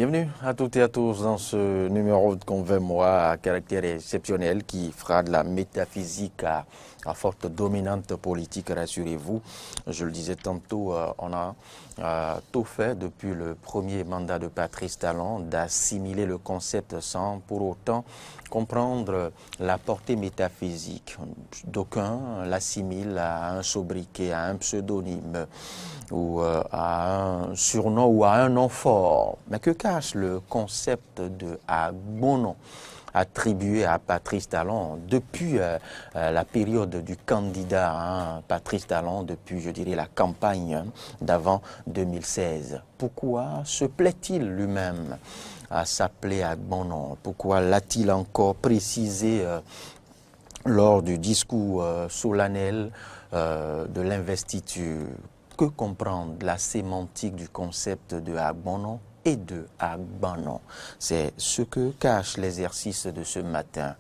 Bienvenue à toutes et à tous dans ce numéro de Convainc-moi à caractère exceptionnel qui fera de la métaphysique à forte dominante politique, rassurez-vous. Je le disais tantôt, on a tout fait depuis le premier mandat de Patrice Talon d'assimiler le concept sans pour autant comprendre la portée métaphysique. D'aucuns l'assimilent à un sobriquet, à un pseudonyme ou à un surnom ou à un nom fort. Mais que cache le concept de agbono attribué à Patrice Talon depuis la période du candidat Patrice Talon, depuis, je dirais, la campagne d'avant 2016. Pourquoi se plaît-il lui-même à s'appeler agbono? Pourquoi l'a-t-il encore précisé lors du discours solennel de l'investiture? Que comprendre la sémantique du concept de agbono et de agbanon? C'est ce que cache l'exercice de ce matin.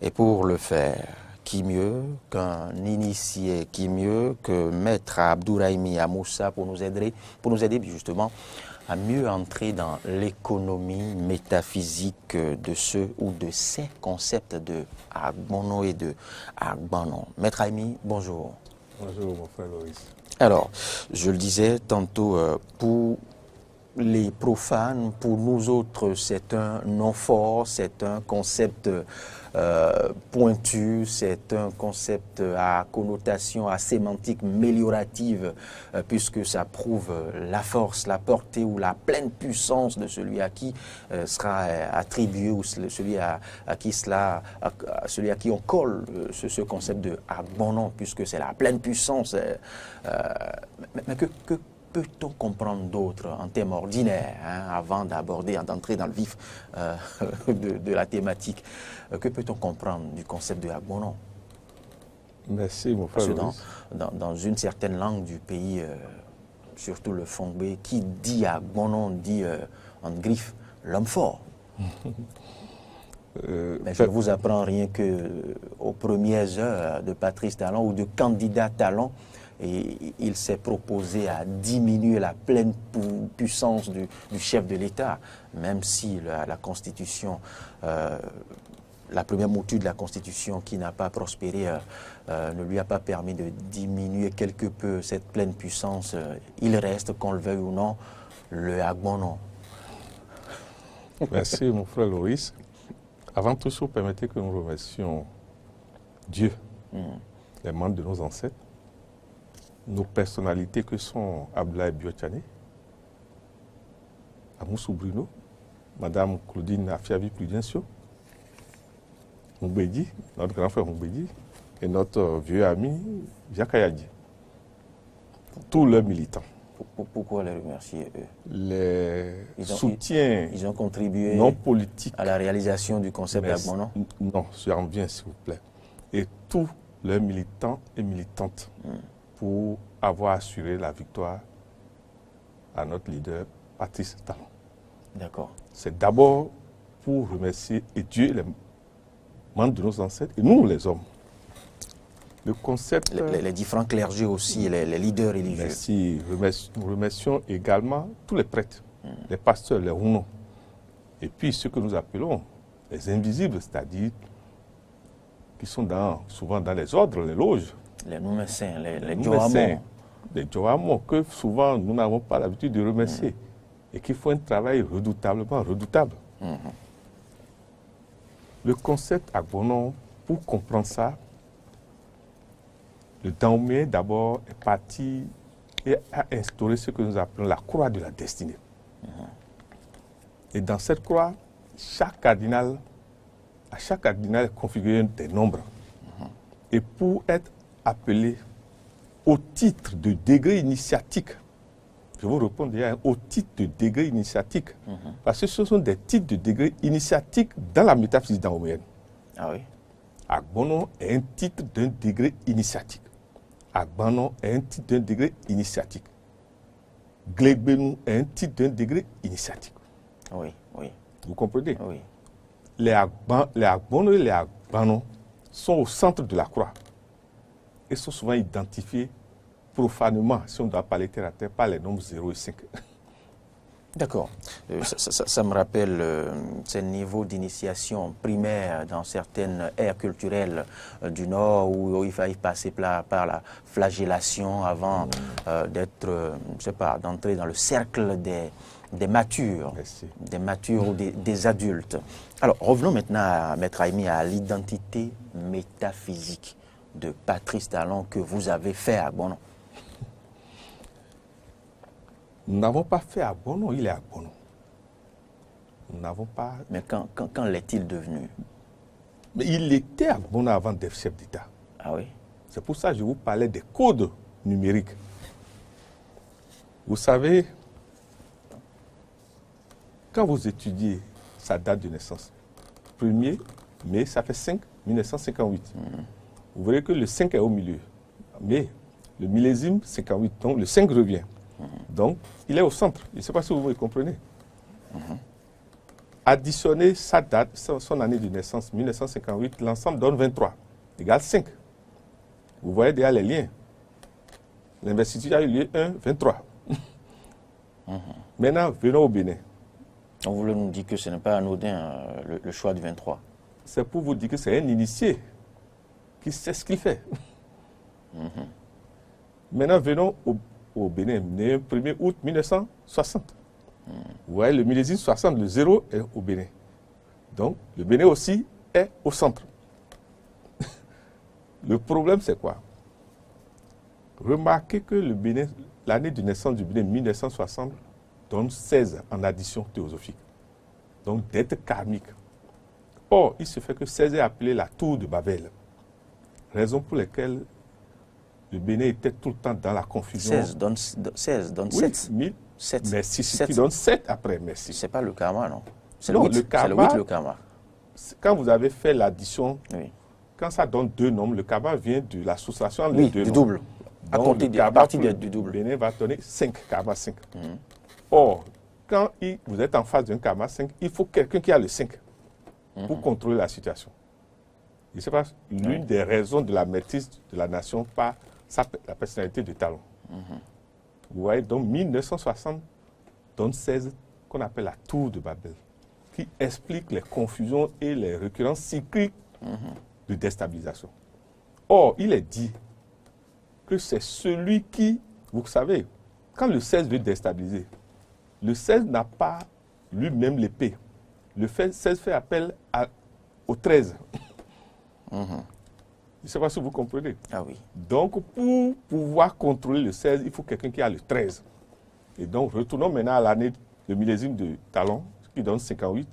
Et pour le faire, qui mieux qu'un initié, qui mieux que Maître Abdourahimi Amoussa pour nous aider justement à mieux entrer dans l'économie métaphysique de ce ou de ces concepts de agbono et de agbanon. Maître Aimi, bonjour. Bonjour mon frère Loïs. Alors, je le disais tantôt, pour les profanes, pour nous autres, c'est un nom fort, c'est un concept pointu, c'est un concept à connotation, à sémantique améliorative, puisque ça prouve la force, la portée ou la pleine puissance de celui à qui sera attribué ou celui à qui on colle ce concept de agbono, puisque c'est la pleine puissance. Mais que peut-on comprendre d'autre en termes ordinaires, avant d'entrer dans le vif de la thématique? Que peut-on comprendre du concept de agbono? Merci mon frère. Parce que dans une certaine langue du pays, surtout le Fongbe, qui dit agbono, dit en griffe l'homme fort. Mais je vous apprends rien que aux premières heures de Patrice Talon ou de candidat Talon. Et il s'est proposé à diminuer la pleine puissance du chef de l'État, même si la Constitution, la première mouture de la Constitution qui n'a pas prospéré ne lui a pas permis de diminuer quelque peu cette pleine puissance. Il reste, qu'on le veuille ou non, le agbono. Merci mon frère Loïs. Avant tout chose, permettez que nous remercions Dieu, les membres de nos ancêtres, nos personnalités que sont Abdoulaye Biotchane, Amoussou Bruno, Madame Claudine Afiavi Prudencio, Moubedi, notre grand frère Moubedi, et notre vieux ami Jacques Ayadi. Tous leurs militants. Pourquoi les remercier eux? Les soutiens ils ont contribué non politiques à la réalisation du concept d'agbono? Non, j'en viens s'il vous plaît. Et tous leurs militants et militantes pour avoir assuré la victoire à notre leader Patrice Talon. D'accord. C'est d'abord pour remercier et Dieu et les membres de nos ancêtres et nous les hommes. Le concept... Les différents clergés aussi, les leaders religieux. Merci. Nous remercions également tous les prêtres, les pasteurs, les rounos. Et puis ceux que nous appelons les invisibles, c'est-à-dire qui sont souvent dans les ordres, les loges. Les noumessins, les Johamons. Les Johamons que souvent nous n'avons pas l'habitude de remercier et qui font un travail redoutablement redoutable. Le concept agbono, pour comprendre ça, le Dahomey d'abord est parti et a instauré ce que nous appelons la croix de la destinée. Et dans cette croix, à chaque cardinal est configuré des nombres. Et pour être appelé au titre de degré initiatique, je vous réponds déjà, au titre de degré initiatique, parce que ce sont des titres de degré initiatique dans la métaphysique dahoméenne. Ah oui. Agbono est un titre d'un degré initiatique. Agbanon est un titre d'un degré initiatique. Glegbenu est un titre d'un degré initiatique. Oui, oui. Vous comprenez? Oui. Les Agbono et les Agbanon sont au centre de la croix et sont souvent identifiés profanement, si on doit parler terre à terre, par les nombres 0 et 5. D'accord. Ça me rappelle ces niveaux d'initiation primaire dans certaines aires culturelles du Nord où il fallait passer par la flagellation avant d'être, je sais pas, d'entrer dans le cercle des matures, Merci. des matures ou des adultes. Alors, revenons maintenant, Maître Aimi, à l'identité métaphysique de Patrice Talon que vous avez fait à Bono. Nous n'avons pas fait à Bono, il est à Bono. Nous n'avons pas... Mais quand l'est-il devenu? Mais il était à Bono avant d'être chef d'État. Ah oui? C'est pour ça que je vous parlais des codes numériques. Vous savez, quand vous étudiez sa date de naissance, 1er mai, ça fait 5, 1958. Vous verrez que le 5 est au milieu. Mais le millésime 58, donc le 5 revient. Donc, il est au centre. Je ne sais pas si vous me comprenez. Additionnez sa date, son année de naissance, 1958, l'ensemble donne 23, égale 5. Vous voyez déjà les liens. L'investiture a eu lieu 1, 23. Maintenant, venons au Bénin. On voulait nous dire que ce n'est pas anodin le choix du 23. C'est pour vous dire que c'est un initié qui sait ce qu'il fait. Maintenant, venons au Bénin, né le 1er août 1960. Vous voyez, le millésime 60, le 0 est au Bénin. Donc, le Bénin aussi est au centre. Le problème, c'est quoi? Remarquez que le Bénin, l'année de naissance du Bénin, 1960, donne 16 en addition théosophique. Donc, dette karmique. Or, il se fait que 16 est appelé la tour de Babel. Raison pour laquelle le Bénin était tout le temps dans la confusion. 16 donne 7. 7. Merci, si tu donnes 7 après, merci. C'est pas le karma, non? C'est Non, le 8, le karma, c'est le 8, le karma. Quand vous avez fait l'addition, Oui, quand ça donne 2 nombres, le karma vient de l'association entre oui les 2 du nombres. double. À Donc, compter le à karma partir pour le du double. Bénin va donner 5, karma 5. Or, quand vous êtes en face d'un karma 5, il faut quelqu'un qui a le 5 pour contrôler la situation. Je ne sais pas, l'une des raisons de la maîtrise de la nation par la personnalité de Talon. Vous voyez, donc 1960 donne 16 qu'on appelle la tour de Babel, qui explique les confusions et les récurrences cycliques de déstabilisation. Or, il est dit que c'est celui qui, vous savez, quand le 16 veut déstabiliser, le 16 n'a pas lui-même l'épée. Le 16 fait appel au 13. Je ne sais pas si vous comprenez. Ah oui. Donc, pour pouvoir contrôler le 16, il faut quelqu'un qui a le 13. Et donc, retournons maintenant à l'année, le millésime de Talon, qui donne 58,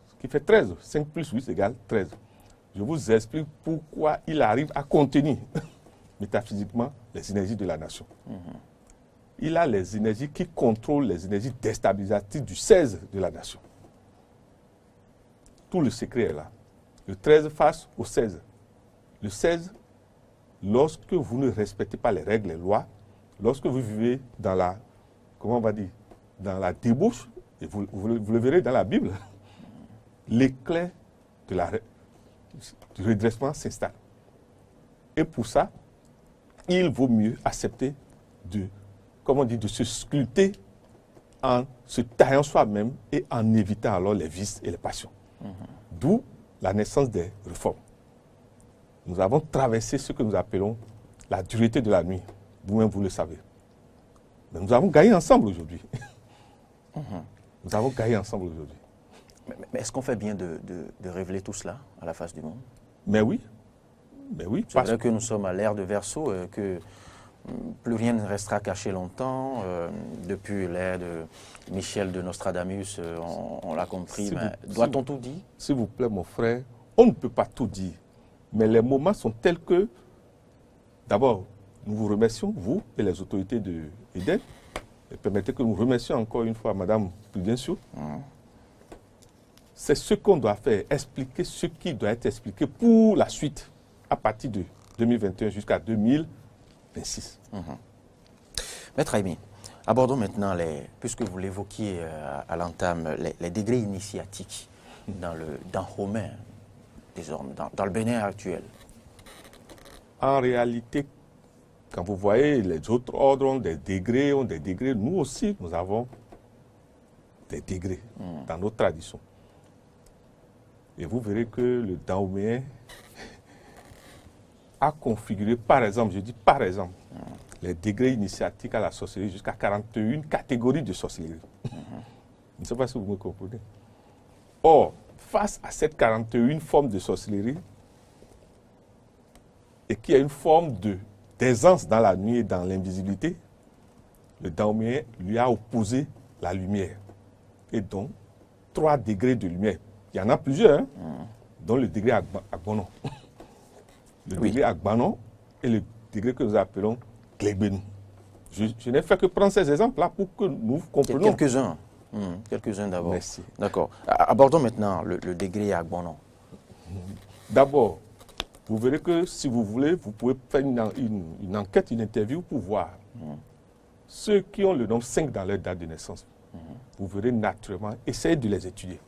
ce qui fait 13. 5 plus 8 égale 13. Je vous explique pourquoi il arrive à contenir métaphysiquement les énergies de la nation. Il a les énergies qui contrôlent les énergies déstabilisatives du 16 de la nation. Tout le secret est là. Le 13 face au 16. Le 16, lorsque vous ne respectez pas les règles, les lois, lorsque vous vivez dans la, comment on va dire, dans la débauche, et vous le verrez dans la Bible, l'éclair du redressement s'installe. Et pour ça, il vaut mieux accepter de se sculpter en se taillant soi-même et en évitant alors les vices et les passions. D'où la naissance des réformes. Nous avons traversé ce que nous appelons la dureté de la nuit. Vous-même, vous le savez. Mais nous avons gagné ensemble aujourd'hui. Nous avons gagné ensemble aujourd'hui. Mais est-ce qu'on fait bien de révéler tout cela à la face du monde? Mais oui. C'est vrai que nous sommes à l'ère de Verseau, que plus rien ne restera caché longtemps. Depuis l'ère de Michel de Nostradamus, on l'a compris. Doit-on tout dire? S'il vous plaît, mon frère, on ne peut pas tout dire. Mais les moments sont tels que, d'abord, nous vous remercions, vous et les autorités de Eden. Et permettez que nous remercions encore une fois Madame Prudentiaux. C'est ce qu'on doit faire, expliquer ce qui doit être expliqué pour la suite, à partir de 2021 jusqu'à 2026. Maître Aimi, abordons maintenant, puisque vous l'évoquiez à l'entame, les degrés initiatiques dans Romain, désormais, dans le Bénin actuel. En réalité, quand vous voyez les autres ordres ont des degrés, nous aussi, nous avons des degrés dans notre tradition. Et vous verrez que le Dahoméen a configuré, par exemple, je dis par exemple, les degrés initiatiques à la sorcellerie jusqu'à 41 catégories de sorcellerie. Je ne sais pas si vous me comprenez. Or, face à cette 41 formes de sorcellerie, et qui a une forme d'aisance dans la nuit et dans l'invisibilité, le Dahoméen lui a opposé la lumière. Et donc, 3 degrés de lumière. Il y en a plusieurs, hein, dont le degré Agbonon. Le degré Agbonon et le degré que nous appelons Glegbenou. Je n'ai fait que prendre ces exemples-là pour que nous comprenions. Quelques-uns. Quelques-uns d'abord. Merci. D'accord. Abordons maintenant le degré Agbonon. D'abord, vous verrez que si vous voulez, vous pouvez faire une enquête, une interview pour voir ceux qui ont le nombre 5 dans leur date de naissance. Vous verrez naturellement, essayez de les étudier.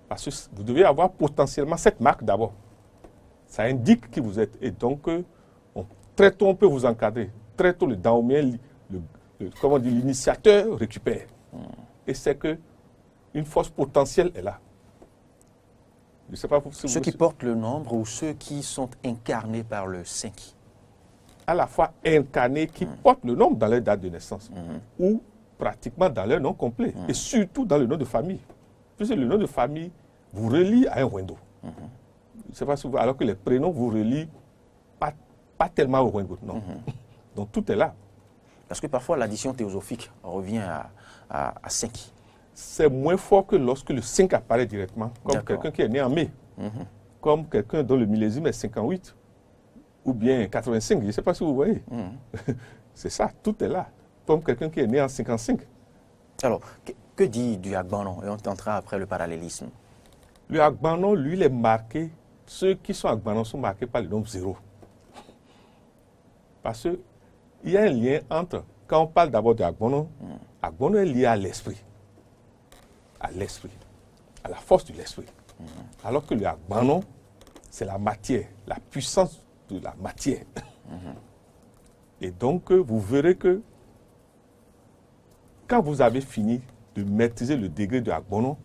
Parce que vous devez avoir potentiellement cette marque d'abord. Ça indique qui vous êtes. Et donc, très tôt, on peut vous encadrer. Très tôt, le Dahoméen, comment dire, l'initiateur récupère. Et c'est qu'une force potentielle est là. Je sais pas si ceux qui portent le nombre ou ceux qui sont incarnés par le 5. À la fois incarnés, qui portent le nombre dans leur date de naissance. Ou pratiquement dans leur nom complet. Et surtout dans le nom de famille. Puisque le nom de famille vous relie à un Wendo. Je ne sais pas si vous, alors que les prénoms vous relient pas tellement au Wendo. Non. Donc tout est là. Parce que parfois l'addition théosophique revient à 5. C'est moins fort que lorsque le 5 apparaît directement, comme quelqu'un qui est né en mai, comme quelqu'un dont le millésime est 58, ou bien 85, je ne sais pas si vous voyez. C'est ça, tout est là. Comme quelqu'un qui est né en 55. Alors, que dit du Agbonon? Et on tentera après le parallélisme. Le Agbonon, lui, il est marqué, ceux qui sont Agbonon sont marqués par le nombre 0. Parce qu'il y a un lien entre, quand on parle d'abord de Agbonon, Agbonon est lié à l'esprit. À l'esprit, à la force de l'esprit. Alors que le Agbonon, c'est la matière, la puissance de la matière. Et donc, vous verrez que quand vous avez fini de maîtriser le degré de Agbonon,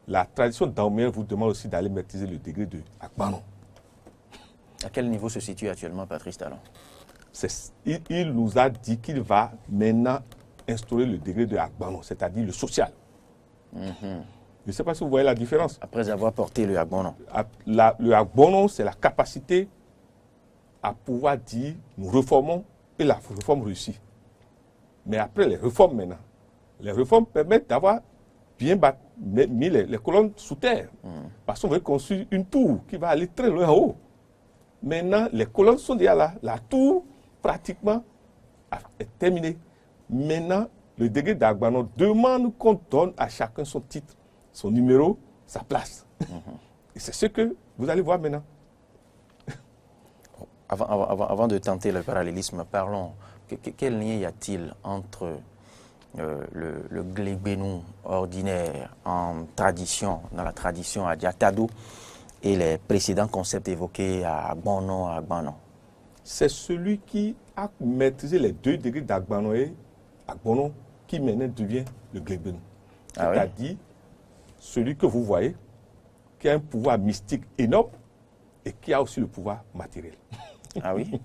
la tradition dahoméenne vous demande aussi d'aller maîtriser le degré de Agbonon. À quel niveau se situe actuellement Patrice Talon? Il nous a dit qu'il va maintenant instaurer le degré de Agbonon, c'est-à-dire le social. Je ne sais pas si vous voyez la différence. Après avoir porté le Agbonon. Le Agbonon, c'est la capacité à pouvoir dire nous réformons et la réforme réussit. Mais après les réformes maintenant, les réformes permettent d'avoir bien mis les colonnes sous terre. Parce qu'on veut construire une tour qui va aller très loin en haut. Maintenant, les colonnes sont déjà là. La tour, pratiquement, est terminée. Maintenant, le degré d'Agbonon demande qu'on donne à chacun son titre, son numéro, sa place. Et c'est ce que vous allez voir maintenant. Avant de tenter le parallélisme, parlons. Quel lien y a-t-il entre le Glegbenou ordinaire en tradition, dans la tradition Adiatado, et les précédents concepts évoqués à Agbonon? C'est celui qui a maîtrisé les 2 degrés d'Agbonon et Agbonon qui maintenant devient le Glegbenou. C'est-à-dire celui que vous voyez, qui a un pouvoir mystique énorme et qui a aussi le pouvoir matériel. Ah oui?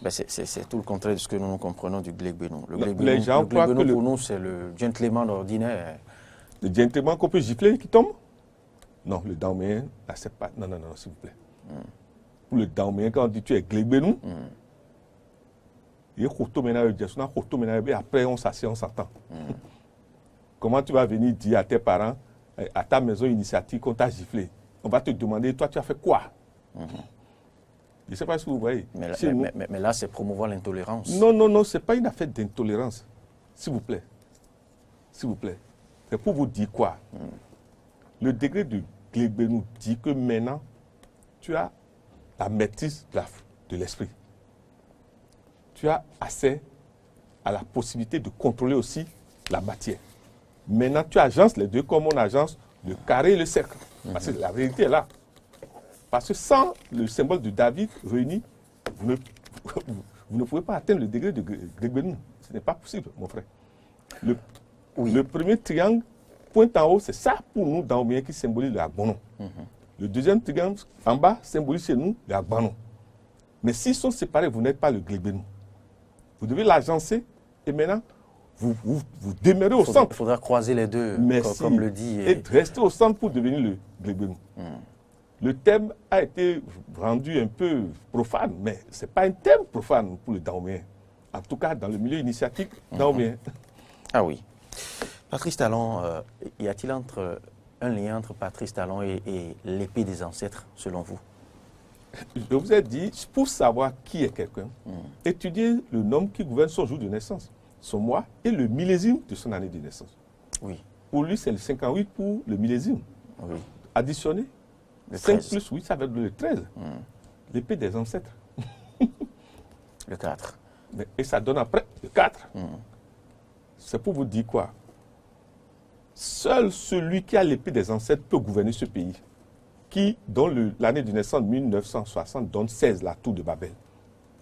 Ben c'est tout le contraire de ce que nous comprenons du Glegbenou. Le Glegbenou pour nous, c'est le gentleman ordinaire. Le gentleman qu'on peut gifler qui tombe? Non, le Dahoméen n'accepte pas. Non, s'il vous plaît. Pour le Dahoméen, quand on dit tu es Glegbenou, et après on s'assied, on s'entend. Comment tu vas venir dire à tes parents, à ta maison initiatique qu'on t'a giflé? On va te demander, toi tu as fait quoi? Je ne sais pas si vous voyez. Mais là, c'est promouvoir l'intolérance. Non, ce n'est pas une affaire d'intolérance. S'il vous plaît. S'il vous plaît. C'est pour vous dire quoi? Le degré de Glegbenou dit que maintenant, tu as la maîtrise de l'esprit. Tu as accès à la possibilité de contrôler aussi la matière. Maintenant, tu agences les deux comme on agence le carré et le cercle. Parce que la réalité est là. Parce que sans le symbole de David réuni, vous ne pouvez pas atteindre le degré de Glegbenou. Ce n'est pas possible, mon frère. Oui. Le premier triangle, pointe en haut, c'est ça pour nous, Dahoméens, qui symbolise le Agbono. Le deuxième triangle, en bas, symbolise chez nous le Agbano. Mais s'ils sont séparés, vous n'êtes pas le Glégbénou. Vous devez l'agencer et maintenant, vous demeurez au centre. Il faudra croiser les deux, comme le dit. Et rester au centre pour devenir le Glégbénou. Le thème a été rendu un peu profane, mais ce n'est pas un thème profane pour le Dahoméen. En tout cas, dans le milieu initiatique dahoméen. Ah oui. Patrice Talon, y a-t-il un lien entre Patrice Talon et l'épée des ancêtres, selon vous? Je vous ai dit, pour savoir qui est quelqu'un, étudiez le nom qui gouverne son jour de naissance, son mois et le millésime de son année de naissance. Oui. Pour lui, c'est le 58 pour le millésime. Oui. Additionné, Le 5 13. plus 8, ça va être le 13. L'épée des ancêtres. Le 4. Et ça donne après le 4. C'est pour vous dire quoi? Seul celui qui a l'épée des ancêtres peut gouverner ce pays, qui, dont l'année de naissance 1960, donne 16, la tour de Babel.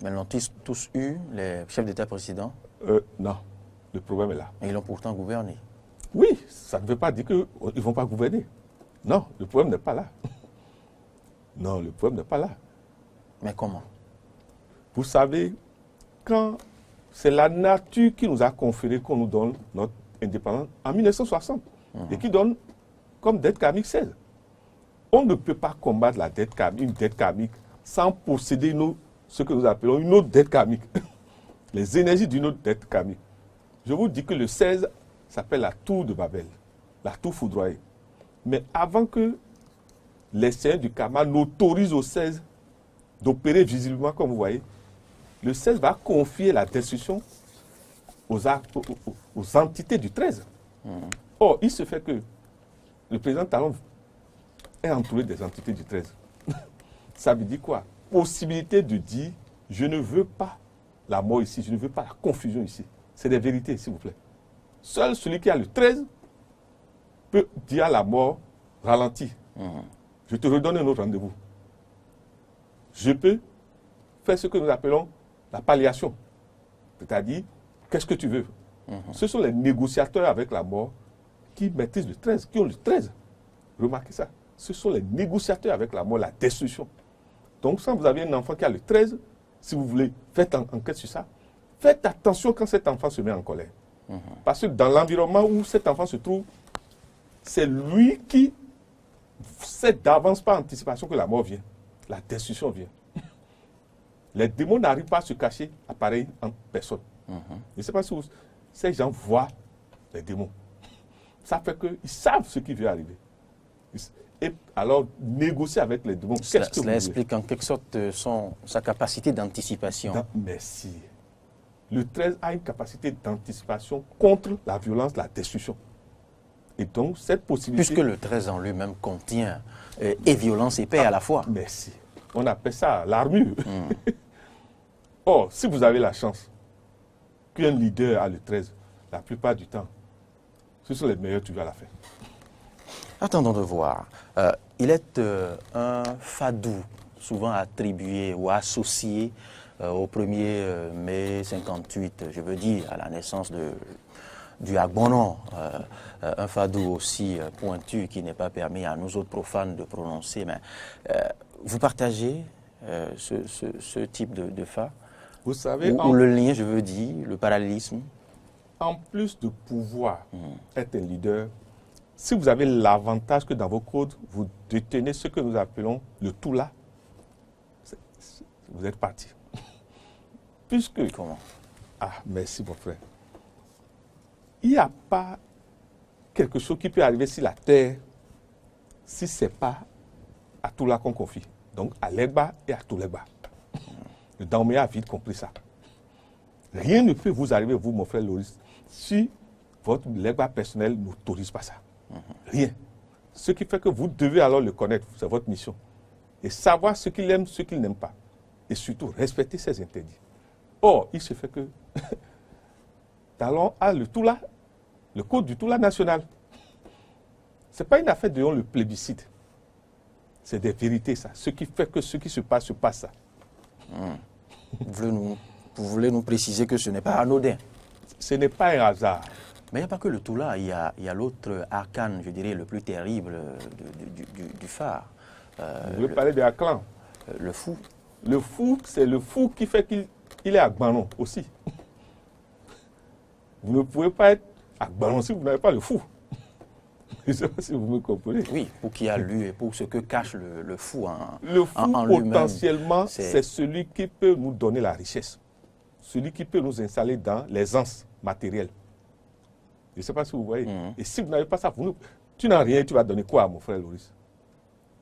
Mais l'ont-ils tous eu, les chefs d'État précédents? Non, le problème est là. Et ils l'ont pourtant gouverné. Oui, ça ne veut pas dire qu'ils ne vont pas gouverner. Non, le problème n'est pas là. Non, le problème n'est pas là. Mais comment? Vous savez, quand c'est la nature qui nous a conféré qu'on nous donne notre indépendance en 1960 et qui donne comme dette karmique 16. On ne peut pas combattre la dette karmique, une dette karmique sans posséder ce que nous appelons une autre dette karmique. Les énergies d'une autre dette karmique. Je vous dis que le 16 s'appelle la tour de Babel, la tour foudroyée. Mais avant que les seigneurs du karma n'autorisent au 16 d'opérer visiblement, comme vous voyez, le 16 va confier la destruction aux entités du 13. Or, il se fait que le président Talon est entouré des entités du 13. Ça veut dire quoi? Possibilité de dire, je ne veux pas la mort ici, je ne veux pas la confusion ici. C'est des vérités, s'il vous plaît. Seul celui qui a le 13 peut dire à la mort, ralentis. Je te redonne un autre rendez-vous. Je peux faire ce que nous appelons la palliation. C'est-à-dire, qu'est-ce que tu veux? Ce sont les négociateurs avec la mort qui maîtrisent le 13, qui ont le 13. Remarquez ça. Ce sont les négociateurs avec la mort, la destruction. Donc, quand vous avez un enfant qui a le 13, si vous voulez, faites enquête sur ça. Faites attention quand cet enfant se met en colère. Parce que dans l'environnement où cet enfant se trouve, c'est lui qui sait d'avance par anticipation que la mort vient. La destruction vient. Les démons n'arrivent pas à se cacher à pareille en personne. Je ne sais pas si ces gens voient les démons. Ça fait qu'ils savent ce qui va arriver. Et alors, négocier avec les démons, qu'est-ce que cela explique en quelque sorte sa capacité d'anticipation. Merci. Le 13 a une capacité d'anticipation contre la violence, la destruction. Et donc, cette possibilité... Puisque le 13 en lui-même contient et violence et paix à la fois. Merci. On appelle ça l'armure. Or, si vous avez la chance qu'un leader a le 13, la plupart du temps, ce sont les meilleurs tueurs à la fin. Attendons de voir. Il est un fadou, souvent attribué ou associé au 1er mai 58, je veux dire, à la naissance du Agbono, un fadou aussi pointu qui n'est pas permis à nous autres profanes de prononcer. Mais vous partagez ce type de fa? Vous savez, ou le lien, je veux dire, le parallélisme? En plus de pouvoir être un leader, si vous avez l'avantage que dans vos codes, vous détenez ce que nous appelons le tout là, vous êtes parti. Puisque... Comment? Ah, merci mon frère. Il n'y a pas quelque chose qui peut arriver sur la terre si ce n'est pas à tout là qu'on confie. Donc à l'Egba et à tout l'Egba. Le Dahoméen a vite compris ça. Rien ne peut vous arriver, vous, mon frère Loris, si votre l'Egba personnel n'autorise pas ça. Rien. Ce qui fait que vous devez alors le connaître, c'est votre mission. Et savoir ce qu'il aime, ce qu'il n'aime pas. Et surtout, respecter ses interdits. Or, il se fait que Talon a le Toula, le code du Toula national. Ce n'est pas une affaire de le plébiscite. C'est des vérités, ça. Ce qui fait que ce qui se passe ça. Vous voulez nous préciser que ce n'est pas anodin? Ce n'est pas un hasard. Mais il n'y a pas que le Toula, il y a l'autre arcane, je dirais, le plus terrible du phare. Vous voulez parler de Aklan? Le fou. Le fou, c'est le fou qui fait qu'il est à Gbanon aussi. Vous ne pouvez pas être à Gbanon si vous n'avez pas le fou. Je ne sais pas si vous me comprenez. Oui, pour qui a lu et pour ce que cache le fou Le fou, en lui-même. potentiellement, c'est celui qui peut nous donner la richesse. Celui qui peut nous installer dans l'aisance matérielle. Je ne sais pas si vous voyez. Et si vous n'avez pas ça, tu n'as rien, tu vas donner quoi à mon frère Loris?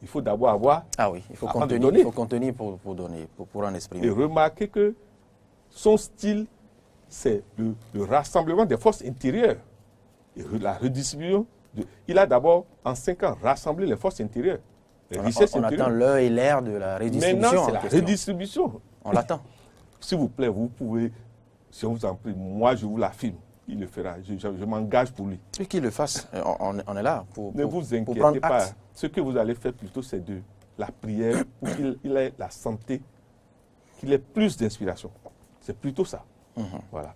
Il faut d'abord avoir... Ah oui, il faut contenir pour donner, pour en exprimer. Et remarquez que son style, c'est le rassemblement des forces intérieures. Et la redistribution. Il a d'abord, en 5 ans, rassemblé les forces intérieures. Les richesses intérieures. On attend l'heure et l'ère de la redistribution. Maintenant, c'est la redistribution. On l'attend. S'il vous plaît, vous pouvez, si on vous en prie, moi je vous l'affirme, il le fera. Je m'engage pour lui. Et qu'il le fasse. On est là pour Ne vous pour inquiétez pas. acte. Ce que vous allez faire plutôt, c'est de la prière pour qu'il ait la santé, qu'il ait plus d'inspiration. C'est plutôt ça. Voilà.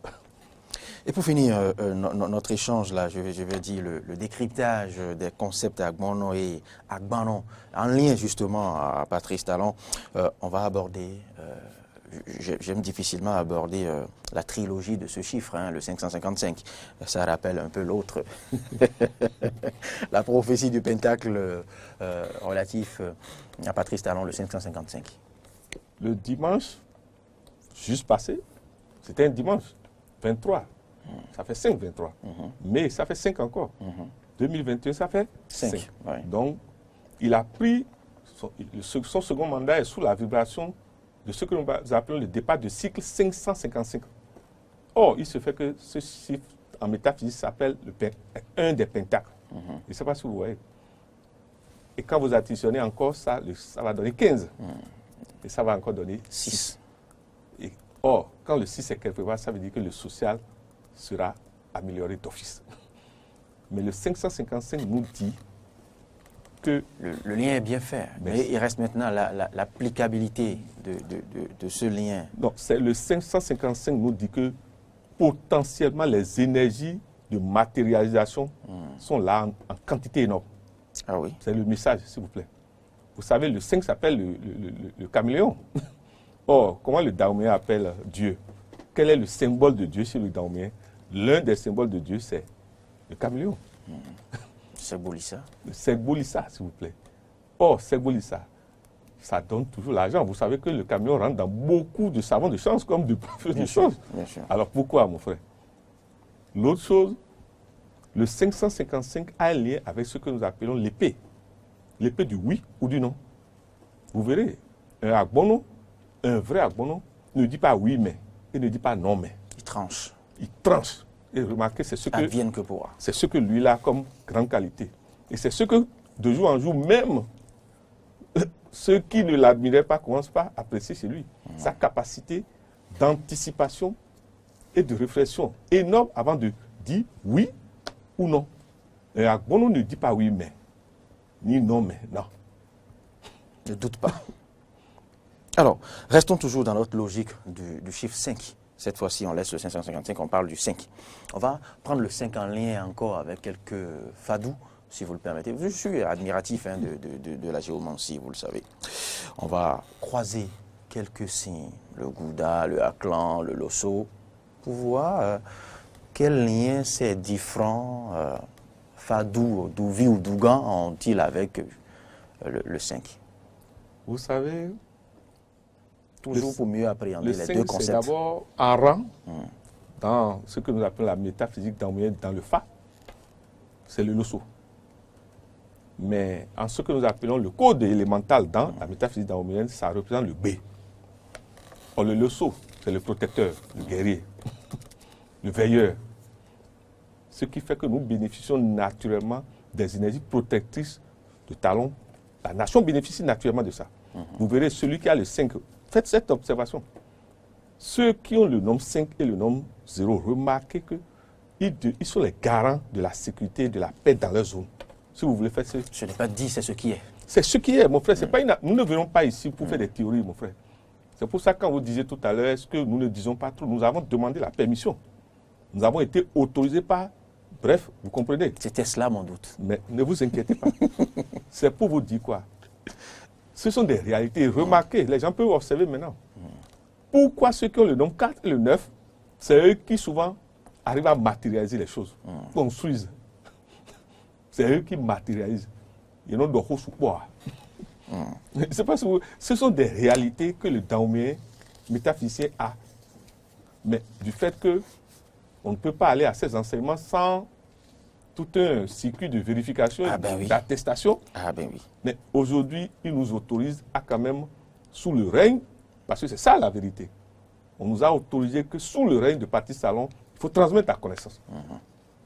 Et pour finir notre échange, là, je vais dire le décryptage des concepts Agbono et Agbanon, en lien justement à Patrice Talon, on va aborder, j'aime difficilement aborder la trilogie de ce chiffre, hein, le 555. Ça rappelle un peu l'autre, la prophétie du pentacle relatif à Patrice Talon, le 555. Le dimanche, juste passé, c'était un dimanche, 23. Ça fait 5, 23. Mais ça fait 5 encore. 2021, ça fait 5. Ouais. Donc, il a pris, son second mandat est sous la vibration de ce que nous appelons le départ de cycle 555. Or, il se fait que ce chiffre, en métaphysique, s'appelle un des pentacles. Je ne sais pas si vous voyez. Et quand vous additionnez encore ça, ça va donner 15. Et ça va encore donner 6. Or, quand le 6 est quelque part, ça veut dire que le social sera amélioré d'office. Mais le 555 nous dit que... Le lien est bien fait, mais il reste maintenant l'applicabilité de ce lien. Non, le 555 nous dit que potentiellement les énergies de matérialisation sont là en quantité énorme. Ah oui. C'est le message, s'il vous plaît. Vous savez, le 5 s'appelle le caméléon. Or, comment le Daomien appelle Dieu? Quel est le symbole de Dieu chez le Daomien? L'un des symboles de Dieu, c'est le caméléon. Segbolissa. Le Segbolissa, s'il vous plaît. Or, Segbolissa, ça donne toujours l'argent. Vous savez que le caméléon rentre dans beaucoup de savons de chance comme de choses. Bien sûr. Alors, pourquoi, mon frère? L'autre chose, le 555 a un lien avec ce que nous appelons l'épée. L'épée du oui ou du non. Vous verrez, un Agbono, un vrai Agbono, ne dit pas oui mais, et ne dit pas non mais. Il tranche. Il tranche. Et remarquez, c'est ce Advienne que pourra. C'est ce que lui a comme grande qualité. Et c'est ce que, de jour en jour, même ceux qui ne l'admiraient pas commencent pas à apprécier chez lui. Sa capacité d'anticipation et de réflexion énorme avant de dire oui ou non. Et Agbono ne dit pas oui mais, ni non mais, non. Ne doute pas. Alors, restons toujours dans notre logique du chiffre 5. Cette fois-ci, on laisse le 555, on parle du 5. On va prendre le 5 en lien encore avec quelques fadous, si vous le permettez. Je suis admiratif de la géomancie, vous le savez. On va croiser quelques signes, le Gouda, le Aklan, le Losso, pour voir quel lien ces différents fadous, Douvi ou Dougan ont-ils avec le 5. Vous savez, toujours pour mieux appréhender les 5, deux concepts. C'est d'abord en rang dans ce que nous appelons la métaphysique dans le Fa, c'est le Losso. Mais en ce que nous appelons le code élémental dans la métaphysique daoméenne, ça représente le B. Or, le Losso, c'est le protecteur, le guerrier, le veilleur. Ce qui fait que nous bénéficions naturellement des énergies protectrices de Talon. La nation bénéficie naturellement de ça. Vous verrez, celui qui a le 5, faites cette observation. Ceux qui ont le nombre 5 et le nombre 0, remarquez qu'ils sont les garants de la sécurité et de la paix dans leur zone. Si vous voulez faire ça. Ce n'est pas dit, c'est ce qui est. C'est ce qui est, mon frère. C'est pas nous ne venons pas ici pour faire des théories, mon frère. C'est pour ça que quand vous disiez tout à l'heure, est-ce que nous ne disons pas trop? Nous avons demandé la permission. Nous avons été autorisés par Bref, vous comprenez. C'était cela mon doute. Mais ne vous inquiétez pas. C'est pour vous dire quoi? Ce sont des réalités. Remarquez, les gens peuvent observer maintenant. Pourquoi ceux qui ont le nombre 4 et le 9, c'est eux qui souvent arrivent à matérialiser les choses, construisent. C'est eux qui matérialisent. Ils n'ont d'autres supports. C'est parce que ce sont des réalités que le Daoméen métaphysicien a. Mais du fait qu'on ne peut pas aller à ces enseignements sans tout un circuit de vérification, d'attestation. Ah ben oui. Mais aujourd'hui, il nous autorise à quand même, sous le règne, parce que c'est ça la vérité, on nous a autorisé que sous le règne de Patrice Talon, il faut transmettre la connaissance.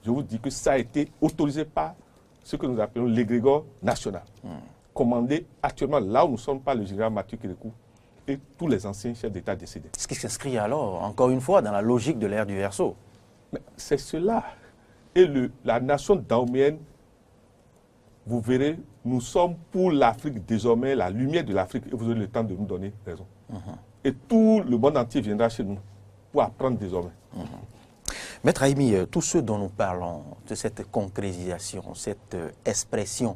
Je vous dis que ça a été autorisé par ce que nous appelons l'égrégore national, commandé actuellement là où nous sommes par le général Mathieu Kérékou et tous les anciens chefs d'État décédés. Ce qui s'inscrit alors, encore une fois, dans la logique de l'ère du Verseau. C'est cela. Et la nation dahoméenne, vous verrez, nous sommes pour l'Afrique désormais, la lumière de l'Afrique, et vous aurez le temps de nous donner raison. Et tout le monde entier viendra chez nous pour apprendre désormais. Maître Haïmi, tout ce dont nous parlons, de cette concrétisation, cette expression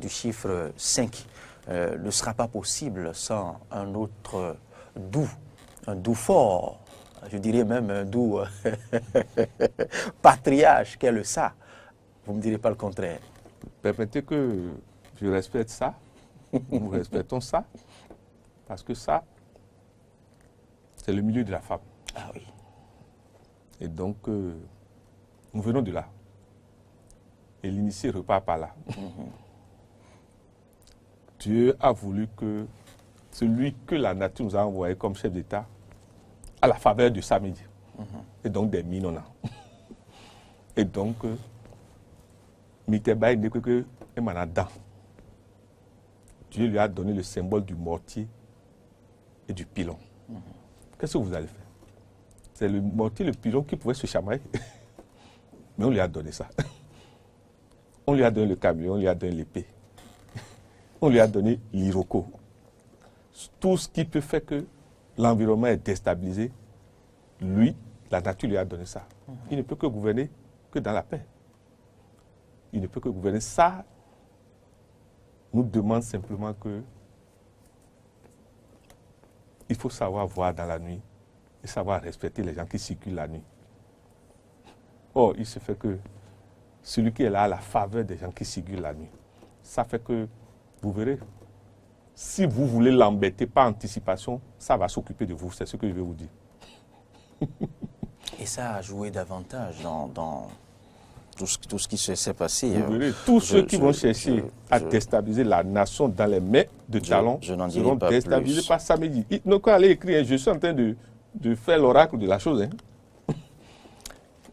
du chiffre 5, ne sera pas possible sans un autre un doux fort, je dirais même un doux patriarche qu'est le ça. Vous ne me direz pas le contraire. Permettez que je respecte ça, nous respectons ça, parce que ça, c'est le milieu de la femme. Ah oui. Et donc, nous venons de là. Et l'initié repart par là. Dieu a voulu que celui que la nature nous a envoyé comme chef d'État, à la faveur de Samedi, et donc des Minona. Et donc, Miteba n'est que Emanadan. Dieu lui a donné le symbole du mortier et du pilon. Qu'est-ce que vous allez faire? C'est le mortier, le pilon qui pouvait se chamailler. Mais on lui a donné ça. On lui a donné le camion, on lui a donné l'épée. On lui a donné l'iroko. Tout ce qui peut faire que l'environnement est déstabilisé, lui, la nature lui a donné ça. Il ne peut que gouverner que dans la paix. Il ne peut que gouverner. Ça nous demande simplement que il faut savoir voir dans la nuit et savoir respecter les gens qui circulent la nuit. Or, il se fait que celui qui est là à la faveur des gens qui circulent la nuit, ça fait que, vous verrez, si vous voulez l'embêter par anticipation, ça va s'occuper de vous, c'est ce que je vais vous dire. Et ça a joué davantage dans tout ce qui s'est passé. Vous verrez, tous ceux qui vont chercher à déstabiliser la nation dans les mains de Talon seront déstabilisés par Samedi. Ils n'ont qu'à aller écrire, je suis en train de faire l'oracle de la chose.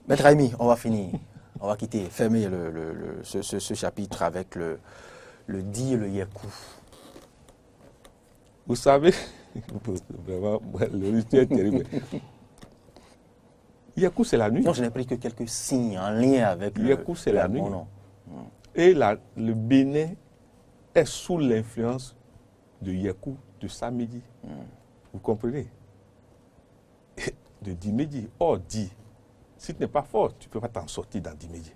Maître Haïmi, on va finir. On va fermer ce chapitre avec le Di et le Yekou. Vous savez, vraiment, le rituel est terrible. Yekou, c'est la nuit. Non, je n'ai pris que quelques signes en lien avec Yekou, c'est la nuit. Nom. Et le Bénin est sous l'influence de Yekou, de Samedi. Vous comprenez? De Dimedi. Or, Di, si tu n'es pas fort, tu ne peux pas t'en sortir dans Dimedi.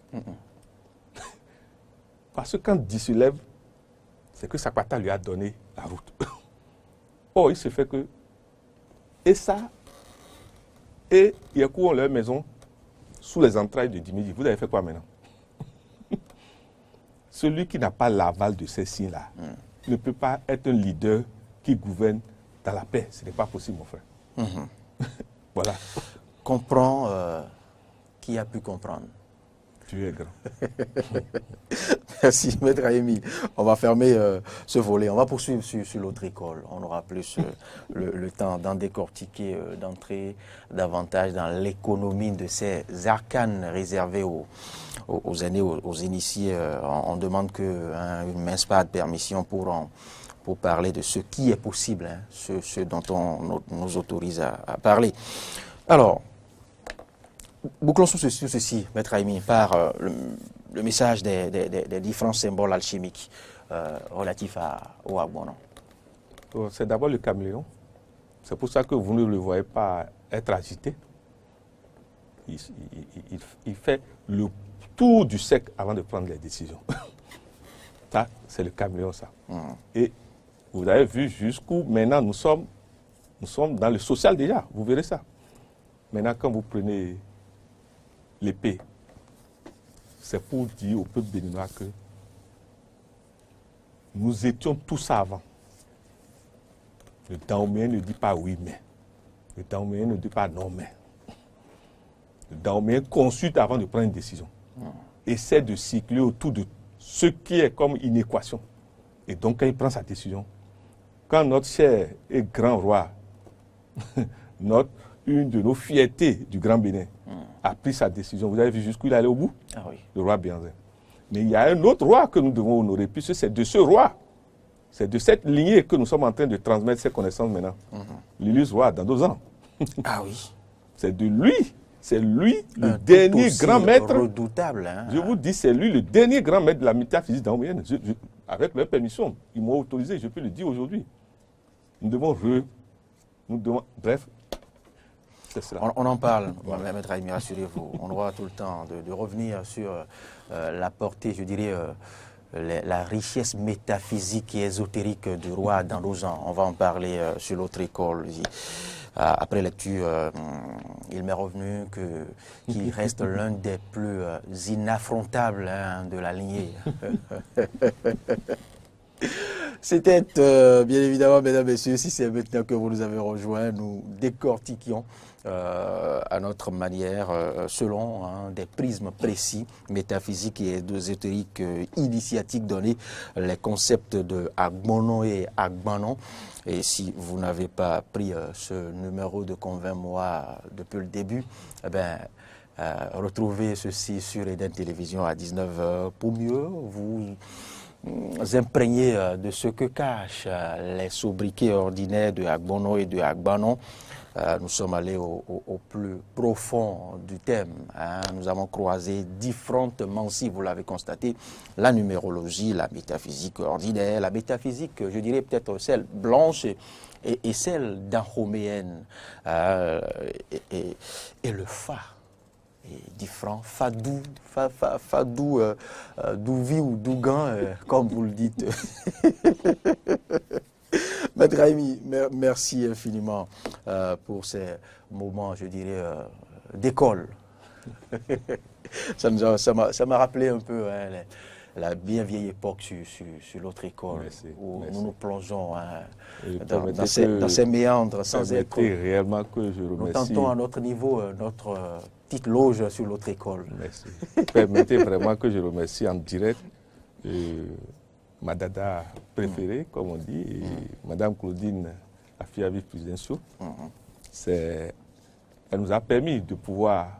Parce que quand Di se lève, c'est que Sakwata lui a donné la route. Or, il se fait que... Et ça, et Yekou ont leur maison sous les entrailles de Dimedi. Vous avez fait quoi maintenant? Celui qui n'a pas l'aval de ces signes-là ne peut pas être un leader qui gouverne dans la paix. Ce n'est pas possible, mon frère. Voilà. Comprends qui a pu comprendre. Tu es grand. Merci, Maître Haïmi. On va fermer ce volet. On va poursuivre sur l'autre école. On aura plus le temps d'en décortiquer, d'entrer davantage dans l'économie de ces arcanes réservés aux aînés, aux initiés. On demande qu'une mince part de permission pour parler de ce qui est possible, ce dont on nous autorise à parler. Alors, bouclons sur ceci, Maître Haïmi, par le message des différents symboles alchimiques relatifs au Agbono. C'est d'abord le caméléon. C'est pour ça que vous ne le voyez pas être agité. il fait le tour du cercle avant de prendre les décisions. Ça, c'est le caméléon, ça. Et vous avez vu jusqu'où maintenant nous sommes dans le social déjà, vous verrez ça. Maintenant, quand vous prenez l'épée, c'est pour dire au peuple béninois que nous étions tout ça avant. Le Dahomey ne dit pas oui, mais. Le Dahomey ne dit pas non, mais. Le Dahomey consulte avant de prendre une décision. Essaie de cycler autour de ce qui est comme une équation. Et donc, quand il prend sa décision, quand notre cher et grand roi, une de nos fiertés du Grand Bénin, a pris sa décision, vous avez vu jusqu'où il allait au bout? Ah oui. Le roi Bianzin. Mais il y a un autre roi que nous devons honorer, puisque c'est de ce roi, c'est de cette lignée que nous sommes en train de transmettre ces connaissances maintenant. L'illustre roi dans 2 ans. Ah oui. C'est de lui, c'est lui le dernier grand maître. Redoutable. Hein? Je vous dis, c'est lui le dernier grand maître de la métaphysique dahoméenne. Avec leur permission, ils m'ont autorisé, je peux le dire aujourd'hui. Nous devons bref, c'est cela. On en parle, Maître Raimi, rassurez-vous. On aura tout le temps de revenir sur la portée, je dirais, la richesse métaphysique et ésotérique du roi dans 2 ans. On va en parler sur l'autre école. Après lecture, il m'est revenu qu'il reste l'un des plus inaffrontables de la lignée. C'était bien évidemment, mesdames, messieurs, si c'est maintenant que vous nous avez rejoints, nous décortiquions à notre manière, selon des prismes précis, métaphysiques et ésotériques, initiatiques donnés, les concepts de Agbono et Agbanon. Et si vous n'avez pas pris ce numéro de Convainc Moi depuis le début, eh bien, retrouvez ceci sur Eden Télévision à 19h pour mieux vous imprégner de ce que cachent les sobriquets ordinaires de Agbono et de Agbanon. Nous sommes allés au plus profond du thème. Nous avons croisé différemment, si vous l'avez constaté, la numérologie, la métaphysique ordinaire, la métaphysique, je dirais peut-être celle blanche et celle dahoméenne, et le Fa. Et différents, Fadou, Fadou, Douvi ou Dougan, comme vous le dites. Maître Raimi, merci infiniment pour ces moments, je dirais, d'école. Ça m'a rappelé un peu la bien vieille époque sur l'autre école, où nous nous plongeons dans ces méandres sans être... réellement que je remercie. Nous tentons à notre niveau notre petite loge sur l'autre école. Merci. Permettez vraiment que je remercie en direct ma dada préférée, comme on dit, et Madame Claudine Afiavi Puzenso. Elle nous a permis de pouvoir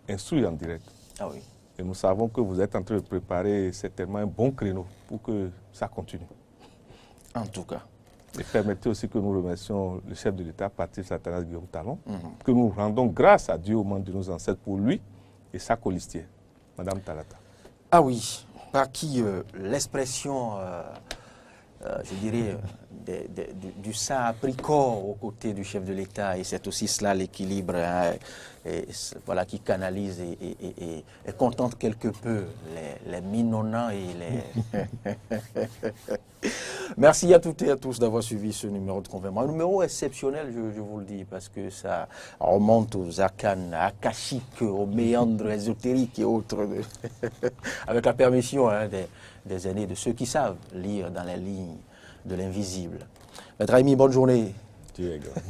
instruire en direct. Ah oui. Et nous savons que vous êtes en train de préparer certainement un bon créneau pour que ça continue. En tout cas. Et permettez aussi que nous remercions le chef de l'État, Patrice Atanas Guillaume Talon, que nous rendons grâce à Dieu au nom de nos ancêtres pour lui et sa colistière, Madame Talata. Ah oui, par qui l'expression, je dirais, du sang a pris corps aux côtés du chef de l'État, et c'est aussi cela l'équilibre, voilà, qui canalise et contente quelque peu les minonnants et les... Merci à toutes et à tous d'avoir suivi ce numéro de Convainc Moi. Un numéro exceptionnel, je vous le dis, parce que ça remonte aux arcanes akashiques, aux méandres ésotériques et autres, avec la permission des aînés, de ceux qui savent lire dans les lignes de l'invisible. Maître Raimi, bonne journée. Dieu est grand.